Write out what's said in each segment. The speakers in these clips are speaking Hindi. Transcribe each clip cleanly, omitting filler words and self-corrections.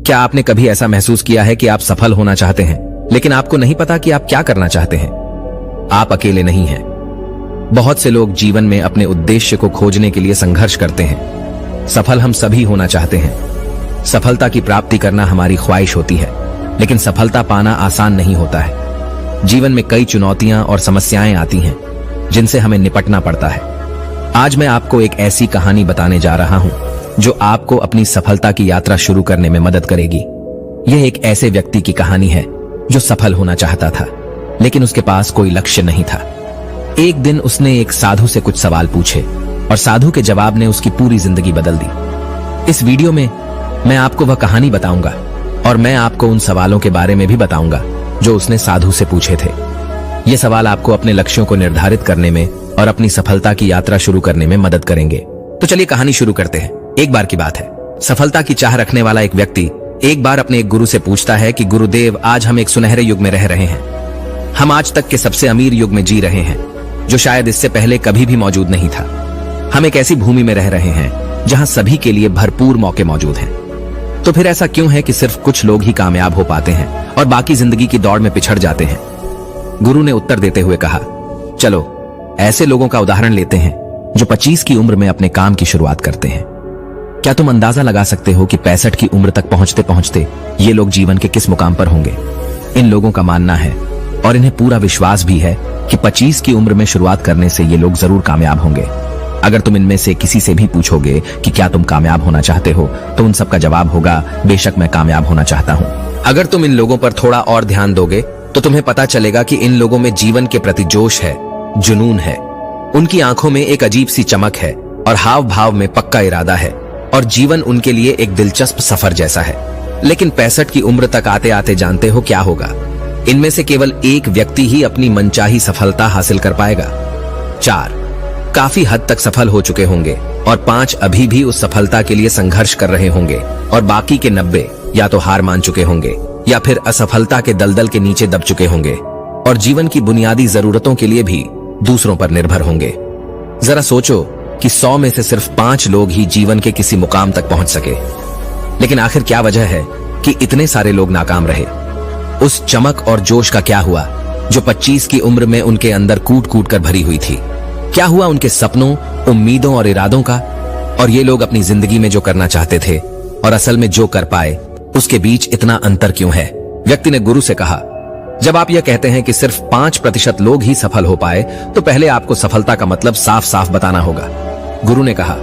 क्या आपने कभी ऐसा महसूस किया है कि आप सफल होना चाहते हैं लेकिन आपको नहीं पता कि आप क्या करना चाहते हैं? आप अकेले नहीं हैं। बहुत से लोग जीवन में अपने उद्देश्य को खोजने के लिए संघर्ष करते हैं। सफल हम सभी होना चाहते हैं। सफलता की प्राप्ति करना हमारी ख्वाहिश होती है, लेकिन सफलता पाना आसान नहीं होता है। जीवन में कई चुनौतियां और समस्याएं आती हैं जिनसे हमें निपटना पड़ता है। आज मैं आपको एक ऐसी कहानी बताने जा रहा हूं जो आपको अपनी सफलता की यात्रा शुरू करने में मदद करेगी। यह एक ऐसे व्यक्ति की कहानी है जो सफल होना चाहता था, लेकिन उसके पास कोई लक्ष्य नहीं था। एक दिन उसने एक साधु से कुछ सवाल पूछे और साधु के जवाब ने उसकी पूरी जिंदगी बदल दी। इस वीडियो में मैं आपको वह कहानी बताऊंगा और मैं आपको उन सवालों के बारे में भी बताऊंगा जो उसने साधु से पूछे थे। ये सवाल आपको अपने लक्ष्यों को निर्धारित करने में और अपनी सफलता की यात्रा शुरू करने में मदद करेंगे। तो चलिए कहानी शुरू करते हैं। एक बार की बात है, सफलता की चाह रखने वाला एक व्यक्ति एक बार अपने एक गुरु से पूछता है कि गुरुदेव, आज हम एक सुनहरे युग में रह रहे हैं। हम आज तक के सबसे अमीर युग में जी रहे हैं, जो शायद इससे पहले कभी भी मौजूद नहीं था। हम एक ऐसी भूमि में रह रहे हैं जहां सभी के लिए भरपूर मौके मौजूद हैं। तो फिर ऐसा क्यों है कि सिर्फ कुछ लोग ही कामयाब हो पाते हैं और बाकी जिंदगी की दौड़ में पिछड़ जाते हैं? गुरु ने उत्तर देते हुए कहा, चलो ऐसे लोगों का उदाहरण लेते हैं जो 25 की उम्र में अपने काम की शुरुआत करते हैं। क्या तुम अंदाजा लगा सकते हो कि 65 की उम्र तक पहुंचते पहुंचते ये लोग जीवन के किस मुकाम पर होंगे? इन लोगों का मानना है और इन्हें पूरा विश्वास भी है कि 25 की उम्र में शुरुआत करने से ये लोग जरूर कामयाब होंगे। अगर तुम इनमें से किसी से भी पूछोगे कि क्या तुम कामयाब होना चाहते हो, तो उन सबका जवाब होगा, बेशक मैं कामयाब होना चाहता हूं। अगर तुम इन लोगों पर थोड़ा और ध्यान दोगे तो तुम्हें पता चलेगा कि इन लोगों में जीवन के प्रति जोश है, जुनून है। उनकी आंखों में एक अजीब सी चमक है और हाव भाव में पक्का इरादा है और जीवन उनके लिए एक दिलचस्प सफर जैसा है। लेकिन 65 की उम्र तक आते आते जानते हो क्या होगा? इनमें से केवल एक व्यक्ति ही अपनी मनचाही सफलता हासिल कर पाएगा। 4 काफी हद तक सफल हो चुके होंगे और 5 अभी भी उस सफलता के लिए संघर्ष कर रहे होंगे और बाकी के 90 या तो हार मान चुके होंगे या फिर असफलता के दलदल के नीचे दब चुके होंगे और जीवन की बुनियादी जरूरतों के लिए भी दूसरों पर निर्भर होंगे। जरा सोचो कि 100 में से सिर्फ 5 लोग ही जीवन के किसी मुकाम तक पहुंच सके। लेकिन आखिर क्या वजह है कि इतने सारे लोग नाकाम रहे? उस चमक और जोश का क्या हुआ जो 25 की उम्र में उनके अंदर कूट कूट कर भरी हुई थी? क्या हुआ उनके सपनों, उम्मीदों और इरादों का? और ये लोग अपनी जिंदगी में जो करना चाहते थे और असल में जो कर पाए, उसके बीच इतना अंतर क्यों है? व्यक्ति ने गुरु से कहा, जब आप यह कहते हैं कि सिर्फ 5% लोग ही सफल हो पाए, तो पहले आपको सफलता का मतलब साफ साफ बताना होगा। गुरु ने कहा,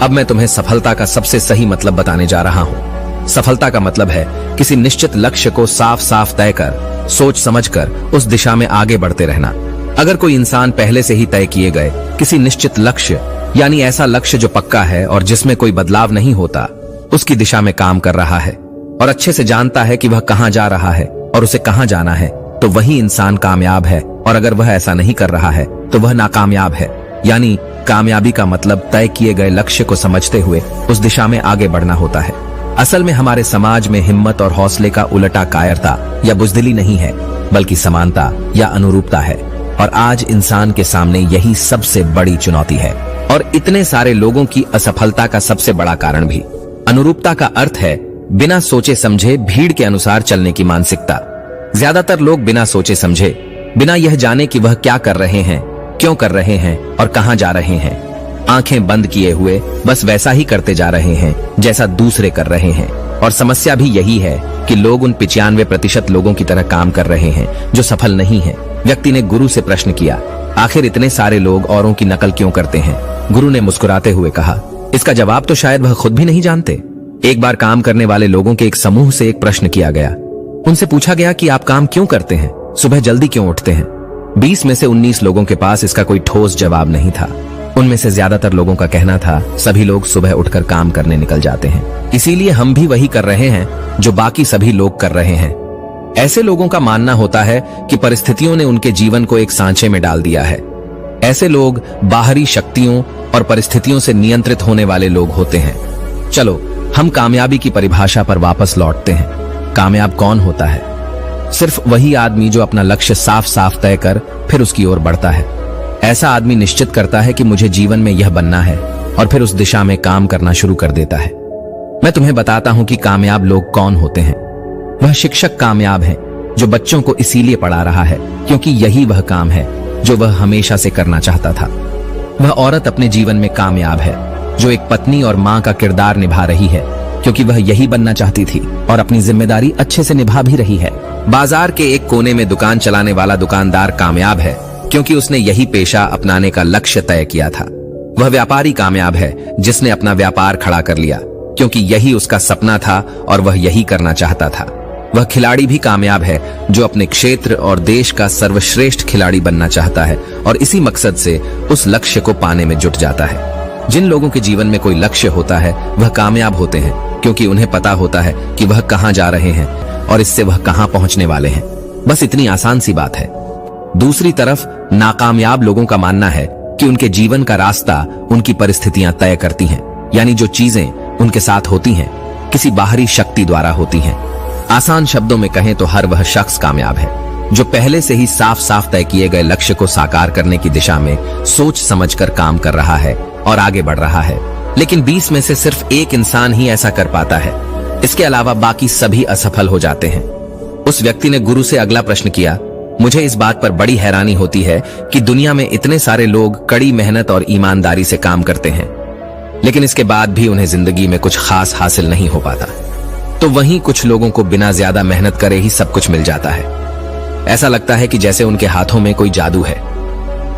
अब मैं तुम्हें सफलता का सबसे सही मतलब बताने जा रहा हूं। सफलता का मतलब है किसी निश्चित लक्ष्य को साफ साफ तय कर, सोच समझकर उस दिशा में आगे बढ़ते रहना। अगर कोई इंसान पहले से ही तय किए गए किसी निश्चित लक्ष्य, यानी ऐसा लक्ष्य जो पक्का है और जिसमें कोई बदलाव नहीं होता, उसकी दिशा में काम कर रहा है और अच्छे से जानता है कि वह कहां जा रहा है और उसे कहां जाना है, तो वही इंसान कामयाब है। और अगर वह ऐसा नहीं कर रहा है तो वह नाकामयाब है। यानी कामयाबी का मतलब तय किए गए लक्ष्य को समझते हुए उस दिशा में आगे बढ़ना होता है। असल में हमारे समाज में हिम्मत और हौसले का उलटा कायरता या बुजदिली नहीं है, बल्कि समानता या अनुरूपता है। और आज इंसान के सामने यही सबसे बड़ी चुनौती है और इतने सारे लोगों की असफलता का सबसे बड़ा कारण भी। अनुरूपता का अर्थ है बिना सोचे समझे भीड़ के अनुसार चलने की मानसिकता। ज्यादातर लोग बिना सोचे समझे, बिना यह जाने कि वह क्या कर रहे हैं, क्यों कर रहे हैं और कहां जा रहे हैं, आंखें बंद किए हुए बस वैसा ही करते जा रहे हैं जैसा दूसरे कर रहे हैं। और समस्या भी यही है कि लोग उन 95% लोगों की तरह काम कर रहे हैं जो सफल नहीं हैं। व्यक्ति ने गुरु से प्रश्न किया, आखिर इतने सारे लोग औरों की नकल क्यों करते हैं? गुरु ने मुस्कुराते हुए कहा, इसका जवाब तो शायद वह खुद भी नहीं जानते। एक बार काम करने वाले लोगों के एक समूह से एक प्रश्न किया गया। उनसे पूछा गया कि आप काम क्यों करते हैं, सुबह जल्दी क्यों उठते हैं? 20 में से 19 लोगों के पास इसका कोई ठोस जवाब नहीं था। उनमें से ज्यादातर लोगों का कहना था, सभी लोग सुबह उठकर काम करने निकल जाते हैं, इसीलिए हम भी वही कर रहे हैं जो बाकी सभी लोग कर रहे हैं। ऐसे लोगों का मानना होता है कि परिस्थितियों ने उनके जीवन को एक सांचे में डाल दिया है। ऐसे लोग बाहरी शक्तियों और परिस्थितियों से नियंत्रित होने वाले लोग होते हैं। चलो हम कामयाबी की परिभाषा पर वापस लौटते हैं। कामयाब कौन होता है? सिर्फ वही आदमी जो अपना लक्ष्य साफ साफ तय कर फिर उसकी ओर बढ़ता है। ऐसा आदमी निश्चित करता है कि मुझे जीवन में यह बनना है और फिर उस दिशा में काम करना शुरू कर देता है। मैं तुम्हें बताता हूं कि कामयाब लोग कौन होते हैं। वह शिक्षक कामयाब है जो बच्चों को इसीलिए पढ़ा रहा है क्योंकि यही वह काम है जो वह हमेशा से करना चाहता था। वह औरत अपने जीवन में कामयाब है जो एक पत्नी और मां का किरदार निभा रही है क्योंकि वह यही बनना चाहती थी और अपनी जिम्मेदारी अच्छे से निभा भी रही है। बाजार के एक कोने में दुकान चलाने वाला दुकानदार कामयाब है क्योंकि उसने यही पेशा अपनाने का लक्ष्य तय किया था। वह व्यापारी कामयाब है जिसने अपना व्यापार खड़ा कर लिया क्योंकि यही उसका सपना था और वह यही करना चाहता था। वह खिलाड़ी भी कामयाब है जो अपने क्षेत्र और देश का सर्वश्रेष्ठ खिलाड़ी बनना चाहता है और इसी मकसद से उस लक्ष्य को पाने में जुट जाता है। जिन लोगों के जीवन में कोई लक्ष्य होता है वह कामयाब होते हैं क्योंकि उन्हें पता होता है कि वह कहां जा रहे हैं और इससे वह कहां पहुंचने वाले हैं। बस इतनी आसान सी बात है। दूसरी तरफ नाकामयाब लोगों का मानना है कि उनके जीवन का रास्ता उनकी परिस्थितियां तय करती हैं, यानी जो चीजें उनके साथ होती हैं किसी बाहरी शक्ति द्वारा होती हैं। आसान शब्दों में कहें तो हर वह शख्स कामयाब है जो पहले से ही साफ साफ तय किए गए लक्ष्य को साकार करने की दिशा में सोच समझकर काम कर रहा है और आगे बढ़ रहा है। लेकिन 20 में से सिर्फ एक इंसान ही ऐसा कर पाता है, इसके अलावा बाकी सभी असफल हो जाते हैं। उस व्यक्ति ने गुरु से अगला प्रश्न किया, मुझे इस बात पर बड़ी हैरानी होती है कि दुनिया में इतने सारे लोग कड़ी मेहनत और ईमानदारी से काम करते हैं लेकिन इसके बाद भी उन्हें जिंदगी में कुछ खास हासिल नहीं हो पाता, तो वहीं कुछ लोगों को बिना ज्यादा मेहनत करे ही सब कुछ मिल जाता है। ऐसा लगता है कि जैसे उनके हाथों में कोई जादू है।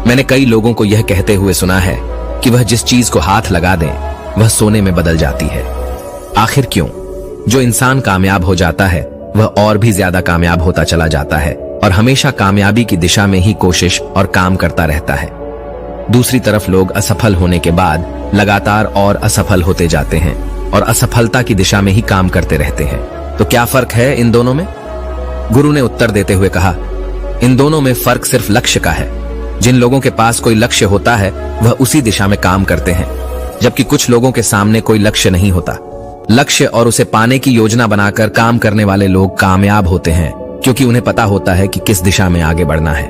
मैंने कई लोगों को यह कहते हुए सुना है कि वह जिस चीज को हाथ लगा दें वह सोने में बदल जाती है। आखिर क्यों? जो इंसान कामयाब हो जाता है वह और भी ज्यादा कामयाब होता चला जाता है और हमेशा कामयाबी की दिशा में ही कोशिश और काम करता रहता है। दूसरी तरफ लोग असफल होने के बाद लगातार और असफल होते जाते हैं और असफलता की दिशा में ही काम करते रहते हैं। तो क्या फर्क है इन दोनों में? गुरु ने उत्तर देते हुए कहा, इन दोनों में फर्क सिर्फ लक्ष्य का है। जिन लोगों के पास कोई लक्ष्य होता है वह उसी दिशा में काम करते हैं, जबकि कुछ लोगों के सामने कोई लक्ष्य नहीं होता। लक्ष्य और उसे पाने की योजना बनाकर काम करने वाले लोग कामयाब होते हैं क्योंकि उन्हें पता होता है कि किस दिशा में आगे बढ़ना है।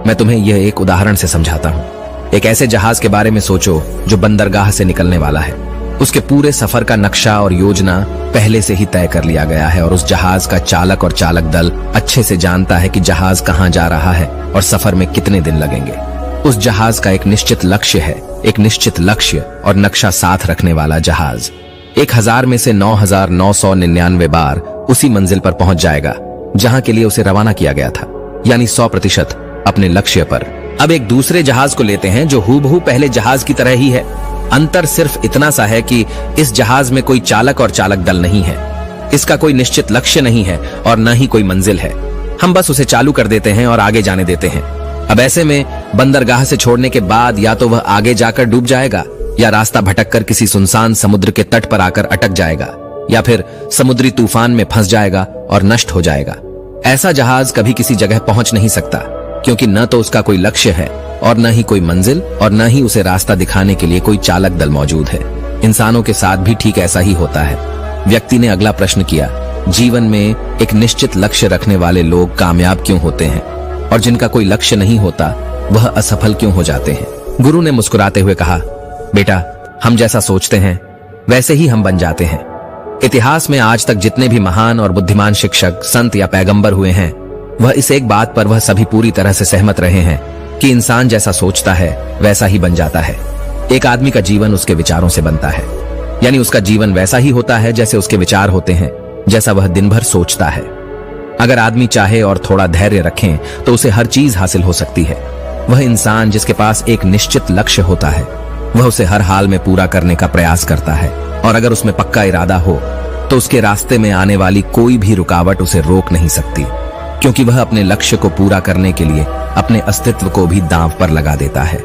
मैं तुम्हें यह एक उदाहरण से समझाता हूँ। एक ऐसे जहाज के बारे में सोचो जो बंदरगाह से निकलने वाला है। उसके पूरे सफर का नक्शा और योजना पहले से ही तय कर लिया गया है और उस जहाज का चालक और चालक दल अच्छे से जानता है कि जहाज कहां जा रहा है और सफर में कितने दिन लगेंगे। उस जहाज का एक निश्चित लक्ष्य है, एक निश्चित लक्ष्य और नक्शा साथ रखने वाला जहाज 1000 में से 9999 बार उसी मंजिल पर पहुंच जाएगा जहां के लिए उसे रवाना किया गया था, यानी 100% अपने लक्ष्य पर। अब एक दूसरे जहाज को लेते हैं जो हूबहू पहले जहाज की तरह ही है। अंतर सिर्फ इतना सा है कि इस जहाज में कोई चालक और चालक दल नहीं है, इसका कोई निश्चित लक्ष्य नहीं है और न ही कोई मंजिल है। हम बस उसे चालू कर देते हैं और आगे जाने देते हैं। अब ऐसे में बंदरगाह से छोड़ने के बाद या तो वह आगे जाकर डूब जाएगा या रास्ता भटककर किसी सुनसान समुद्र के तट पर आकर अटक जाएगा या फिर समुद्री तूफान में फंस जाएगा और नष्ट हो जाएगा। ऐसा जहाज कभी किसी जगह पहुंच नहीं सकता क्योंकि न तो उसका कोई लक्ष्य है और न ही कोई मंजिल और न ही उसे रास्ता दिखाने के लिए कोई चालक दल मौजूद है। इंसानों के साथ भी ठीक ऐसा ही होता है। व्यक्ति ने अगला प्रश्न किया, जीवन में एक निश्चित लक्ष्य रखने वाले लोग कामयाब क्यों होते हैं और जिनका कोई लक्ष्य नहीं होता वह असफल क्यों हो जाते हैं? गुरु ने मुस्कुराते हुए कहा, बेटा, हम जैसा सोचते हैं वैसे ही हम बन जाते हैं। इतिहास में आज तक जितने भी महान और बुद्धिमान शिक्षक, संत या पैगंबर हुए हैं वह इस एक बात पर वह सभी पूरी तरह से सहमत रहे हैं कि इंसान जैसा सोचता है वैसा ही बन जाता है। एक आदमी का जीवन उसके विचारों से बनता है, यानी उसका जीवन वैसा ही होता है जैसे उसके विचार होते हैं, जैसा वह दिन भर सोचता है। अगर आदमी चाहे और थोड़ा धैर्य रखें तो उसे हर चीज हासिल हो सकती है। वह इंसान जिसके पास एक निश्चित लक्ष्य होता है वह उसे हर हाल में पूरा करने का प्रयास करता है और अगर उसमें पक्का इरादा हो तो उसके रास्ते में आने वाली कोई भी रुकावट उसे रोक नहीं सकती, क्योंकि वह अपने लक्ष्य को पूरा करने के लिए अपने अस्तित्व को भी दांव पर लगा देता है।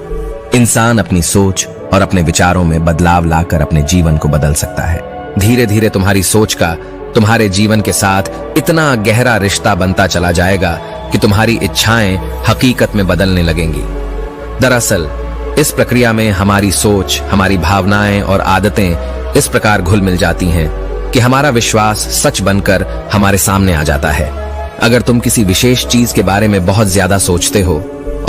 इंसान अपनी सोच और अपने विचारों में बदलाव लाकर अपने जीवन को बदल सकता है। धीरे धीरे तुम्हारी सोच का तुम्हारे जीवन के साथ इतना गहरा रिश्ता बनता चला जाएगा कि तुम्हारी इच्छाएं हकीकत में बदलने लगेंगी। दरअसल इस प्रक्रिया में हमारी सोच, हमारी भावनाएं और आदतें इस प्रकार घुल मिल जाती हैं कि हमारा विश्वास सच बनकर हमारे सामने आ जाता है। अगर तुम किसी विशेष चीज के बारे में बहुत ज्यादा सोचते हो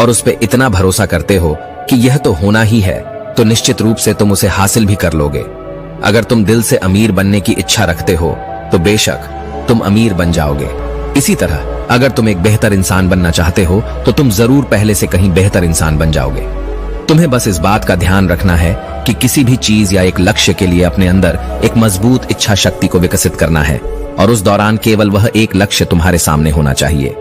और उस पर इतना भरोसा करते हो कि यह तो होना ही है, तो निश्चित रूप से तुम उसे हासिल भी कर लोगे। अगर तुम दिल से अमीर बनने की इच्छा रखते हो तो बेशक तुम अमीर बन जाओगे। इसी तरह अगर तुम एक बेहतर इंसान बनना चाहते हो तो तुम जरूर पहले से कहीं बेहतर इंसान बन जाओगे। तुम्हें बस इस बात का ध्यान रखना है कि किसी भी चीज या एक लक्ष्य के लिए अपने अंदर एक मजबूत इच्छा शक्ति को विकसित करना है, और उस दौरान केवल वह एक लक्ष्य तुम्हारे सामने होना चाहिए।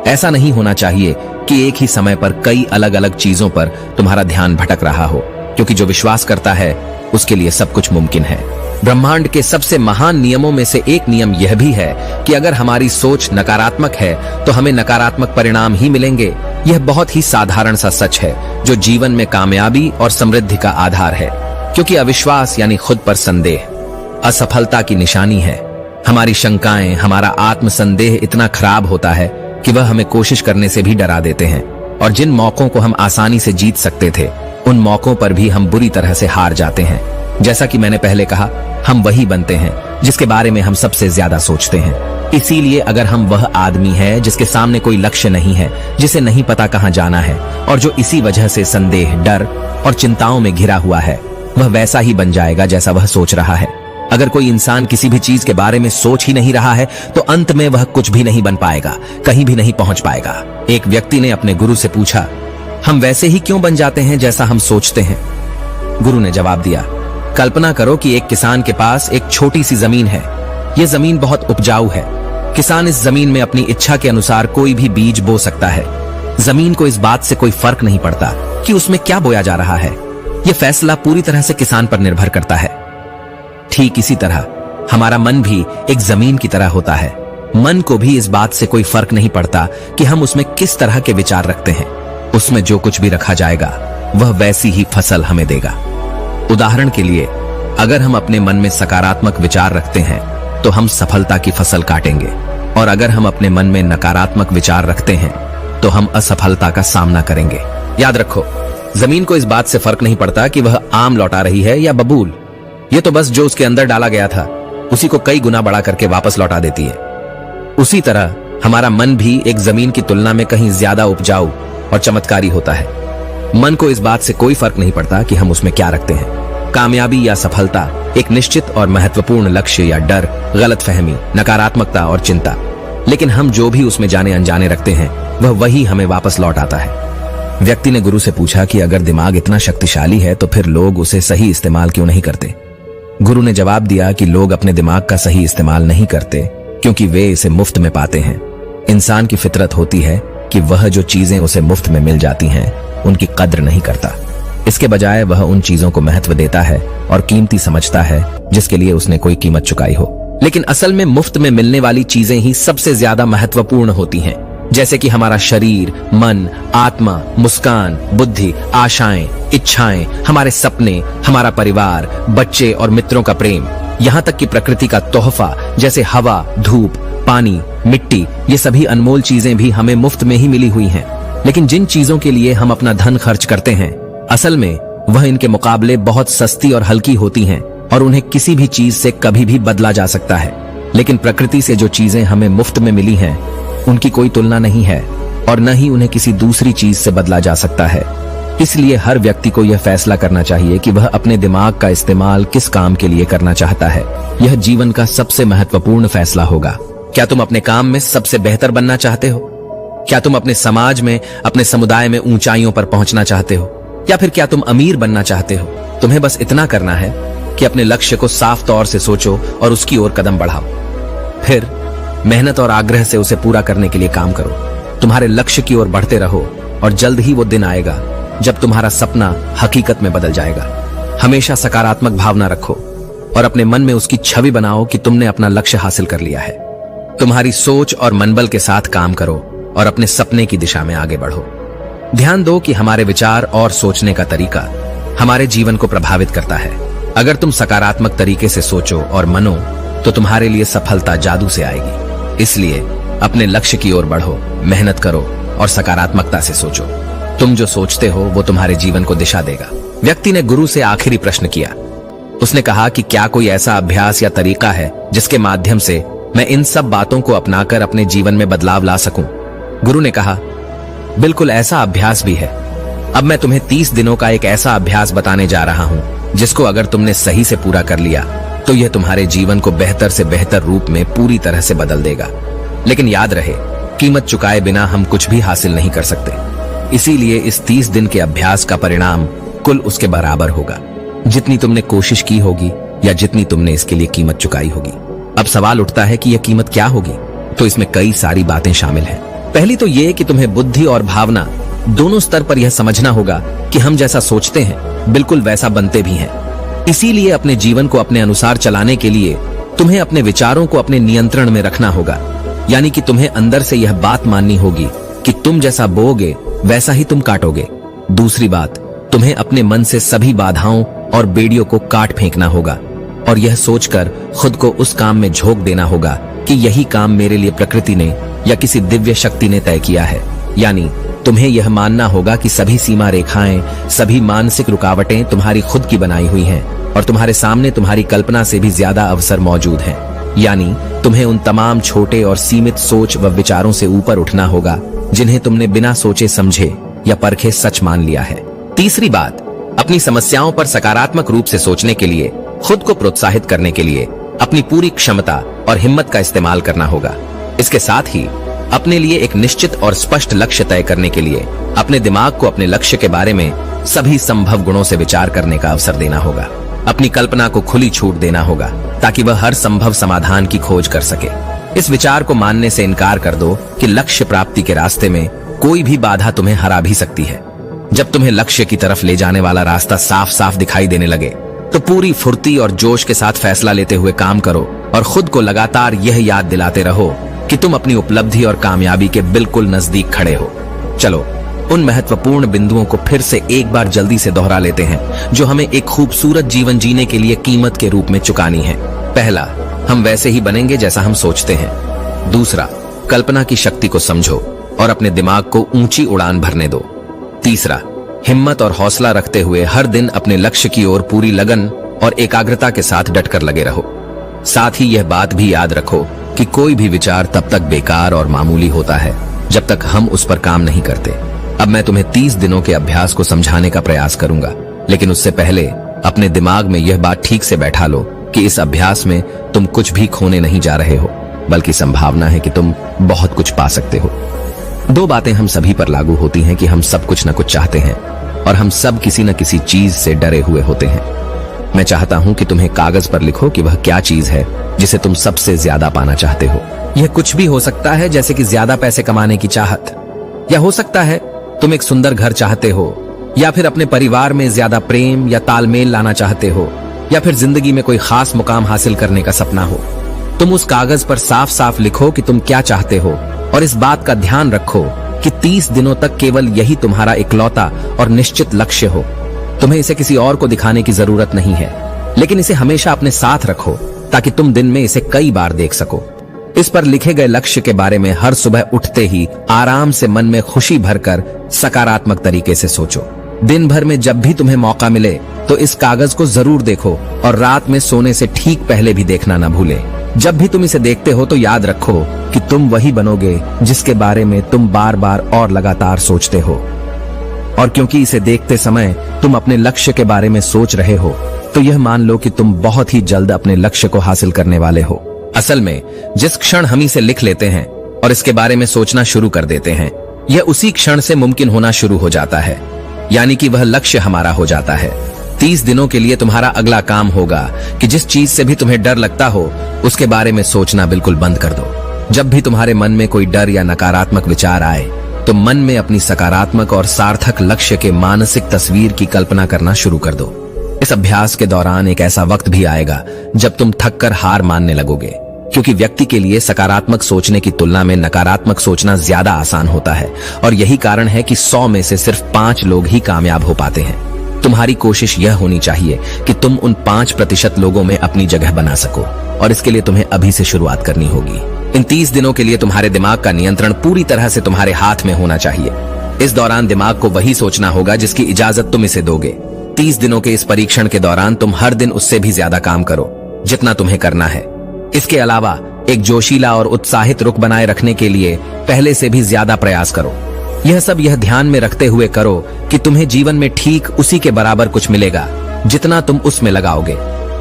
ऐसा नहीं होना चाहिए कि एक ही समय पर कई अलग अलग चीजों पर तुम्हारा ध्यान भटक रहा हो, क्योंकि जो विश्वास करता है उसके लिए सब कुछ मुमकिन है। ब्रह्मांड के सबसे महान नियमों में से एक नियम यह भी है कि अगर हमारी सोच नकारात्मक है तो हमें नकारात्मक परिणाम ही मिलेंगे। यह बहुत ही साधारण सा सच है जो जीवन में कामयाबी और समृद्धि का आधार है, क्योंकि अविश्वास यानी खुद पर संदेह असफलता की निशानी है। हमारी शंकाएं, हमारा आत्मसंदेह इतना खराब होता है कि वह हमें कोशिश करने से भी डरा देते हैं, और जिन मौकों को हम आसानी से जीत सकते थे उन मौकों पर भी हम बुरी तरह से हार जाते हैं। जैसा कि मैंने पहले कहा, हम वही बनते हैं जिसके बारे में हम सबसे ज्यादा सोचते हैं। इसीलिए अगर हम वह आदमी है जिसके सामने कोई लक्ष्य नहीं है, जिसे नहीं पता कहां जाना है, और जो इसी वजह से संदेह, डर और चिंताओं में घिरा हुआ है, वह वैसा ही बन जाएगा जैसा वह सोच रहा है। अगर कोई इंसान किसी भी चीज के बारे में सोच ही नहीं रहा है तो अंत में वह कुछ भी नहीं बन पाएगा, कहीं भी नहीं पहुंच पाएगा। एक व्यक्ति ने अपने गुरु से पूछा, हम वैसे ही क्यों बन जाते हैं जैसा हम सोचते हैं? गुरु ने जवाब दिया, कल्पना करो कि एक किसान के पास एक छोटी सी जमीन है। यह जमीन बहुत उपजाऊ है। किसान इस जमीन में अपनी इच्छा के अनुसार कोई भी बीज बो सकता है। जमीन को इस बात से कोई फर्क नहीं पड़ता कि उसमें क्या बोया जा रहा है। यह फैसला पूरी तरह से किसान पर निर्भर करता है। ठीक इसी तरह हमारा मन भी एक जमीन की तरह होता है। मन को भी इस बात से कोई फर्क नहीं पड़ता कि हम उसमें किस तरह के विचार रखते हैं। उसमें जो कुछ भी रखा जाएगा वह वैसी ही फसल हमें देगा। उदाहरण के लिए, अगर हम अपने मन में सकारात्मक विचार रखते हैं तो हम सफलता की फसल काटेंगे, और अगर हम अपने मन में नकारात्मक विचार रखते हैं तो हम असफलता का सामना करेंगे। याद रखो, जमीन को इस बात से फर्क नहीं पड़ता कि वह आम लौटा रही है या बबूल। ये तो बस जो उसके अंदर डाला गया था उसी को कई गुना बड़ा करके वापस लौटा देती है। उसी तरह हमारा मन भी एक जमीन की तुलना में कहीं ज्यादा उपजाऊ और चमत्कारी होता है। मन को इस बात से कोई फर्क नहीं पड़ता कि हम उसमें क्या रखते हैं। कामयाबी या सफलता, एक निश्चित और महत्वपूर्ण लक्ष्य या डर, गलतफहमी, नकारात्मकता और चिंता, लेकिन हम जो भी उसमें जाने अनजाने रखते हैं वह वही हमें वापस लौट आता है। व्यक्ति ने गुरु से पूछा कि अगर दिमाग इतना शक्तिशाली है तो फिर लोग उसे सही इस्तेमाल क्यों नहीं करते? गुरु ने जवाब दिया कि लोग अपने दिमाग का सही इस्तेमाल नहीं करते क्योंकि वे इसे मुफ्त में पाते हैं। इंसान की फितरत होती है कि वह जो चीजें उसे मुफ्त में मिल जाती हैं उनकी कद्र नहीं करता। इसके बजाय वह उन चीजों को महत्व देता है और कीमती समझता है जिसके लिए उसने कोई कीमत चुकाई हो। लेकिन असल में मुफ्त में मिलने वाली चीजें ही सबसे ज्यादा महत्वपूर्ण होती हैं, जैसे कि हमारा शरीर, मन, आत्मा, मुस्कान, बुद्धि, आशाएं, इच्छाएं, हमारे सपने, हमारा परिवार, बच्चे और मित्रों का प्रेम, यहाँ तक कि प्रकृति का तोहफा जैसे हवा, धूप, पानी, मिट्टी, ये सभी अनमोल चीजें भी हमें मुफ्त में ही मिली हुई हैं। लेकिन जिन चीजों के लिए हम अपना धन खर्च करते हैं, असल में वह इनके मुकाबले बहुत सस्ती और हल्की होती हैं और उन्हें किसी भी चीज से कभी भी बदला जा सकता है। लेकिन प्रकृति से जो चीजें हमें मुफ्त में मिली हैं उनकी कोई तुलना नहीं है और न ही उन्हें किसी दूसरी चीज से बदला जा सकता है। इसलिए हर व्यक्ति को यह फैसला करना चाहिए कि वह अपने दिमाग का इस्तेमाल किस काम के लिए करना चाहता है। यह जीवन का सबसे महत्वपूर्ण फैसला होगा। क्या तुम अपने काम में सबसे बेहतर बनना चाहते हो? क्या तुम अपने समाज में, अपने समुदाय में ऊंचाइयों पर पहुंचना चाहते हो? या फिर क्या तुम अमीर बनना चाहते हो? तुम्हें बस इतना करना है कि अपने लक्ष्य को साफ तौर से सोचो और उसकी ओर कदम बढ़ाओ। फिर मेहनत और आग्रह से उसे पूरा करने के लिए काम करो। तुम्हारे लक्ष्य की ओर बढ़ते रहो और जल्द ही वो दिन आएगा जब तुम्हारा सपना हकीकत में बदल जाएगा। हमेशा सकारात्मक भावना रखो और अपने मन में उसकी छवि बनाओ कि तुमने अपना लक्ष्य हासिल कर लिया है। तुम्हारी सोच और मनबल के साथ काम करो और अपने सपने की दिशा में आगे बढ़ो। ध्यान दो कि हमारे विचार और सोचने का तरीका हमारे जीवन को प्रभावित करता है। अगर तुम सकारात्मक तरीके से सोचो और मनो तो तुम्हारे लिए सफलता जादू से आएगी। इसलिए अपने लक्ष्य की ओर बढ़ो, मेहनत करो और सकारात्मकता से सोचो। तुम जो सोचते हो वो तुम्हारे जीवन को दिशा देगा। व्यक्ति ने गुरु से आखिरी प्रश्न किया। उसने कहा कि क्या कोई ऐसा अभ्यास या तरीका है जिसके माध्यम से मैं इन सब बातों को अपनाकर अपने जीवन में बदलाव ला सकूं? गुरु ने कहा, बिल्कुल ऐसा अभ्यास भी है। अब मैं तुम्हें 30 दिनों का एक ऐसा अभ्यास बताने जा रहा हूं जिसको अगर तुमने सही से पूरा कर लिया तो यह तुम्हारे जीवन को बेहतर से बेहतर रूप में पूरी तरह से बदल देगा। लेकिन याद रहे, कीमत चुकाए बिना हम कुछ भी हासिल नहीं कर सकते। इसीलिए इस 30 दिन के अभ्यास का परिणाम कुल उसके बराबर होगा जितनी तुमने कोशिश की होगी या जितनी तुमने इसके लिए कीमत चुकाई होगी। अब सवाल उठता है कि यह कीमत क्या होगी? तो इसमें कई सारी बातें शामिल हैं। पहली तो यह कि तुम्हें बुद्धि और भावना दोनों स्तर पर यह समझना होगा कि हम जैसा सोचते हैं बिल्कुल वैसा बनते भी हैं। इसीलिए अपने जीवन को अपने अनुसार चलाने के लिए तुम्हें अपने विचारों को अपने नियंत्रण में रखना होगा। यानी कि तुम्हें अंदर से यह बात माननी होगी कि तुम जैसा बोओगे वैसा ही तुम काटोगे। दूसरी बात, तुम्हें अपने मन से सभी बाधाओं और बेड़ियों को काट फेंकना होगा और यह सोचकर खुद को उस काम में झोंक देना होगा कि यही काम मेरे लिए प्रकृति ने या किसी दिव्य शक्ति ने तय किया है। यानी तुम्हें यह मानना होगा कि सभी सीमा रेखाएं, सभी मानसिक रुकावटें तुम्हारी खुद की बनाई हुई हैं और तुम्हारे सामने तुम्हारी कल्पना से भी ज्यादा अवसर मौजूद हैं। यानी तुम्हें उन तमाम छोटे और सीमित सोच व विचारों से ऊपर उठना होगा जिन्हें तुमने बिना सोचे समझे या परखे सच मान लिया है। तीसरी बात, अपनी समस्याओं पर सकारात्मक रूप से सोचने के लिए खुद को प्रोत्साहित करने के लिए अपनी पूरी क्षमता और हिम्मत का इस्तेमाल करना होगा। इसके साथ ही अपने लिए एक निश्चित और स्पष्ट लक्ष्य तय करने के लिए अपने दिमाग को अपने लक्ष्य के बारे में सभी संभव गुणों से विचार करने का अवसर देना होगा। अपनी कल्पना को खुली छूट देना होगा ताकि वह हर संभव समाधान की खोज कर सके। इस विचार को मानने से इनकार कर दो कि लक्ष्य प्राप्ति के रास्ते में कोई भी बाधा तुम्हें हरा भी सकती है। जब तुम्हें लक्ष्य की तरफ ले जाने वाला रास्ता साफ साफ दिखाई देने लगे तो पूरी फुर्ती और जोश के साथ फैसला लेते हुए काम करो और खुद को लगातार यह याद दिलाते रहो कि तुम अपनी उपलब्धि और कामयाबी के बिल्कुल नजदीक खड़े हो। चलो उन महत्वपूर्ण बिंदुओं को फिर से एक बार जल्दी से दोहरा लेते हैं जो हमें एक खूबसूरत जीवन जीने के लिए कीमत के रूप में चुकानी है। पहला, हम वैसे ही बनेंगे जैसा हम सोचते हैं। दूसरा, कल्पना की शक्ति को समझो और अपने दिमाग को ऊंची उड़ान भरने दो। तीसरा, हिम्मत और हौसला रखते हुए हर दिन अपने लक्ष्य की ओर पूरी लगन और एकाग्रता के साथ डटकर लगे रहो। साथ ही यह बात भी याद रखो कि कोई भी विचार तब तक बेकार और मामूली होता है जब तक हम उस पर काम नहीं करते। अब मैं तुम्हें 30 दिनों के अभ्यास को समझाने का प्रयास करूंगा, लेकिन उससे पहले अपने दिमाग में यह बात ठीक से बैठा लो कि इस अभ्यास में तुम कुछ भी खोने नहीं जा रहे हो, बल्कि संभावना है कि तुम बहुत कुछ पा सकते हो। 2 बातें हम सभी पर लागू होती हैं कि हम सब कुछ न कुछ चाहते हैं और हम सब किसी न किसी चीज से डरे हुए होते हैं। मैं चाहता हूं कि तुम्हें कागज पर लिखो कि वह क्या चीज है जिसे तुम सबसे ज्यादा पाना चाहते हो। यह कुछ भी हो सकता है, जैसे कि ज्यादा पैसे कमाने की चाहत, या हो सकता है तुम एक सुंदर घर चाहते हो, या फिर अपने परिवार में ज्यादा प्रेम या तालमेल लाना चाहते हो, या फिर जिंदगी में कोई खास मुकाम हासिल करने का सपना हो। तुम उस कागज पर साफ साफ लिखो कि तुम क्या चाहते हो और इस बात का ध्यान रखो कि 30 दिनों तक केवल यही तुम्हारा इकलौता और निश्चित लक्ष्य हो। तुम्हें इसे किसी और को दिखाने की जरूरत नहीं है, लेकिन इसे हमेशा अपने साथ रखो ताकि तुम दिन में इसे कई बार देख सको। इस पर लिखे गए लक्ष्य के बारे में हर सुबह उठते ही आराम से मन में खुशी भरकर सकारात्मक तरीके से सोचो। दिन भर में जब भी तुम्हें मौका मिले तो इस कागज को जरूर देखो और रात में सोने से ठीक पहले भी देखना न भूले। जब भी तुम इसे देखते हो तो याद रखो कि तुम वही बनोगे जिसके बारे में तुम बार बार और लगातार सोचते हो। और क्योंकि इसे देखते समय तुम अपने लक्ष्य के बारे में सोच रहे हो, तो यह मान लो कि तुम बहुत ही जल्द अपने लक्ष्य को हासिल करने वाले हो। असल में जिस क्षण हम इसे लिख लेते हैं और इसके बारे में सोचना शुरू कर देते हैं, यह उसी क्षण से मुमकिन होना शुरू हो जाता है, यानी कि वह लक्ष्य हमारा हो जाता है। 30 दिनों के लिए तुम्हारा अगला काम होगा कि जिस चीज से भी तुम्हें डर लगता हो उसके बारे में सोचना बिल्कुल बंद कर दो। जब भी तुम्हारे मन में कोई डर या नकारात्मक विचार आए तो मन में अपनी सकारात्मक और सार्थक लक्ष्य के मानसिक तस्वीर की कल्पना करना शुरू कर दो। इस अभ्यास के दौरान एक ऐसा वक्त भी आएगा जब तुम थककर हार मानने लगोगे, क्योंकि व्यक्ति के लिए सकारात्मक सोचने की तुलना में नकारात्मक सोचना ज्यादा आसान होता है और यही कारण है कि 100 में से सिर्फ 5 लोग ही कामयाब हो पाते हैं। तुम्हारी कोशिश यह होनी चाहिए कि तुम उन 5% लोगों में अपनी जगह बना सको और इसके लिए तुम्हें अभी से शुरुआत करनी होगी। इन 30 दिनों के लिए तुम्हारे दिमाग का नियंत्रण पूरी तरह से तुम्हारे हाथ में होना चाहिए। इस दौरान दिमाग को वही सोचना होगा जिसकी इजाजत तुम इसे दोगे। 30 दिनों के इस परीक्षण के दौरान तुम हर दिन उससे भी ज्यादा काम करो जितना तुम्हें करना है। इसके अलावा एक जोशीला और उत्साहित रुख बनाए रखने के लिए पहले से भी ज्यादा प्रयास करो। यह सब यह ध्यान में रखते हुए करो कि तुम्हें जीवन में ठीक उसी के बराबर कुछ मिलेगा जितना तुम उसमें लगाओगे।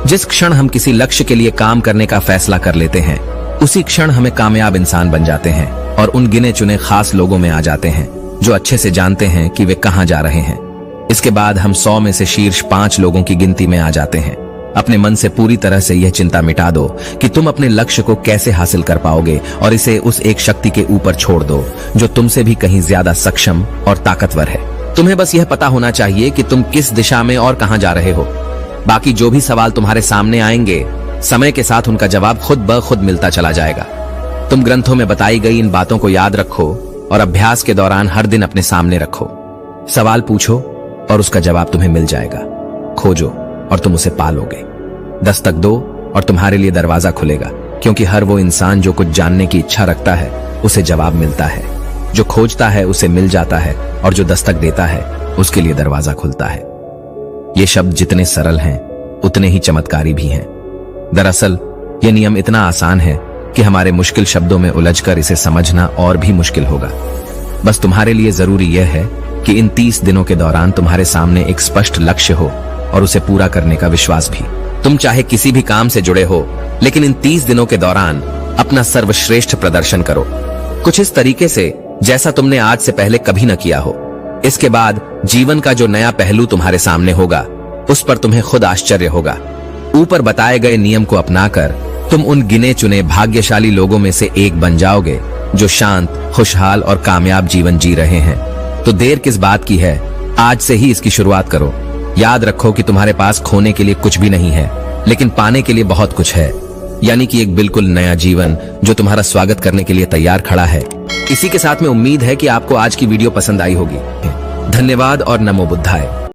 जिस क्षण हम किसी लक्ष्य के लिए काम करने का फैसला कर लेते हैं, उसी क्षण हमें कामयाब इंसान बन जाते हैं और उन गिने चुने खास लोगों में आ जाते हैं जो अच्छे से जानते हैं कि वे कहां जा रहे हैं। इसके बाद हम 100 में से शीर्ष 5 लोगों की गिनती में आ जाते हैं। अपने मन से पूरी तरह से यह चिंता मिटा दो कि तुम अपने लक्ष्य को कैसे हासिल कर पाओगे और इसे उस एक शक्ति के ऊपर छोड़ दो जो तुमसे भी कहीं ज्यादा सक्षम और ताकतवर है। तुम्हें बस यह पता होना चाहिए कि तुम किस दिशा में और कहां जा रहे हो। बाकी जो भी सवाल तुम्हारे सामने आएंगे, समय के साथ उनका जवाब खुद ब खुद मिलता चला जाएगा। तुम ग्रंथों में बताई गई इन बातों को याद रखो और अभ्यास के दौरान हर दिन अपने सामने रखो। सवाल पूछो और उसका जवाब तुम्हें मिल जाएगा। खोजो और तुम उसे पालोगे। दस्तक दो और तुम्हारे लिए दरवाजा खुलेगा, क्योंकि हर वो इंसान जो कुछ जानने की इच्छा रखता है उसे जवाब मिलता है। जो खोजता है उसे मिल जाता है और जो दस्तक देता है उसके लिए दरवाजा खुलता है। ये शब्द जितने सरल हैं उतने ही चमत्कारी भी हैं। दरअसल ये नियम इतना आसान है कि हमारे मुश्किल शब्दों में उलझकर इसे समझना और भी मुश्किल होगा। बस तुम्हारे लिए जरूरी यह है कि इन 30 दिनों के दौरान तुम्हारे सामने एक स्पष्ट लक्ष्य हो और उसे पूरा करने का विश्वास भी। तुम चाहे किसी भी काम से जुड़े हो, लेकिन इन 30 दिनों के दौरान अपना सर्वश्रेष्ठ प्रदर्शन करो, कुछ इस तरीके से जैसा तुमने आज से पहले कभी न किया हो। इसके बाद जीवन का जो नया पहलू तुम्हारे सामने होगा उस पर तुम्हें खुद आश्चर्य होगा। ऊपर बताए गए नियम को अपनाकर तुम उन गिने चुने भाग्यशाली लोगों में से एक बन जाओगे जो शांत, खुशहाल और कामयाब जीवन जी रहे हैं। तो देर किस बात की है, आज से ही इसकी शुरुआत करो। याद रखो कि तुम्हारे पास खोने के लिए कुछ भी नहीं है, लेकिन पाने के लिए बहुत कुछ है, यानी कि एक बिल्कुल नया जीवन जो तुम्हारा स्वागत करने के लिए तैयार खड़ा है। इसी के साथ में उम्मीद है कि आपको आज की वीडियो पसंद आई होगी। धन्यवाद और नमो बुद्धाय।